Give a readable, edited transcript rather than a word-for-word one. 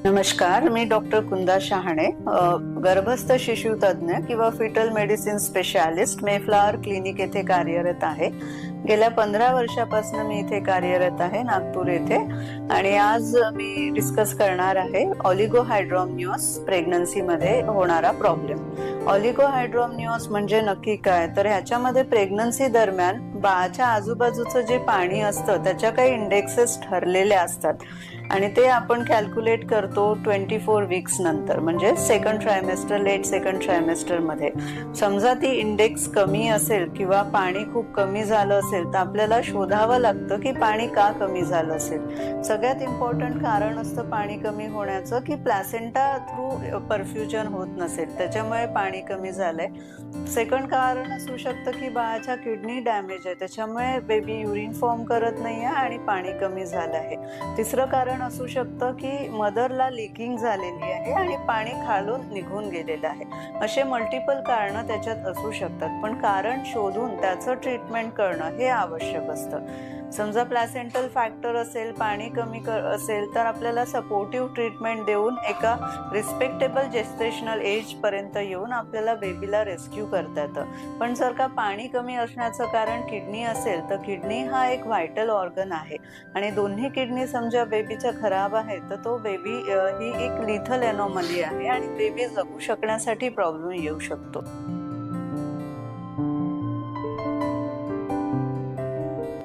नमस्कार, मी डॉक्टर कुंदा शहाणे, गर्भस्थ शिशु तज्ञ किंवा fetal medicine specialist Mayflower clinic येथे कार्यरत आहे. गेल्या 15 वर्षापासून मी इथे कार्यरत आहे नागपूर येथे. आणि आज मी डिस्कस करणार आहे ऑलिगोहायड्रोमनियोस प्रेग्नन्सी मध्ये होणारा प्रॉब्लेम. ऑलिगोहायड्रोमनियोस म्हणजे नक्की काय, तर ह्याच्यामध्ये प्रेग्नन्सी दरम्यान बाळाच्या आजूबाजूचं जे पाणी असतं त्याच्या काही इंडेक्सेस ठरलेले असतात आणि ते आपण कॅल्क्युलेट करतो 24 वीक्स नंतर, म्हणजे second trimester, late second trimester मध्ये. समजा ती इंडेक्स कमी असेल किंवा पाणी खूप कमी झालं असेल तर आपल्याला शोधावं लागतं की पाणी का कमी झालं असेल. सगळ्यात इम्पॉर्टंट कारण असतं पाणी कमी होण्याचं की प्लॅसेंटा थ्रू परफ्युजन होत नसेल, त्याच्यामुळे पाणी कमी झालंय. सेकंड कारण असू शकतं की बाळाच्या किडनी डॅमेज आहे, त्याच्यामुळे बेबी युरिन फॉर्म करत नाहीये आणि पाणी कमी झालं आहे. तिसरं कारण असू शकतं की मदरला लिकिंग झालेली आहे आणि पाणी खालून निघून गेलेलं आहे. असे मल्टिपल कारणं त्याच्यात असू शकतात, पण कारण शोधून त्याचं ट्रीटमेंट करणं हे आवश्यक असतं. समजा प्लॅसेंटल फॅक्टर असेल, पाणी कमी असेल, तर आपल्याला सपोर्टिव्ह ट्रीटमेंट देऊन एका रिस्पेक्टेबल जेस्टेशनल एज पर्यंत येऊन आपल्याला बेबीला रेस्क्यू करता येतं. पण जर का पाणी कमी असण्याचं कारण किडनी असेल तर किडनी हा एक व्हायटल ऑर्गन आहे आणि दोन्ही किडनी समजा बेबीच्या खराब आहे तर तो बेबी ही एक लिथल एनॉमली आहे आणि बेबी जगू शकण्यासाठी प्रॉब्लेम येऊ शकतो.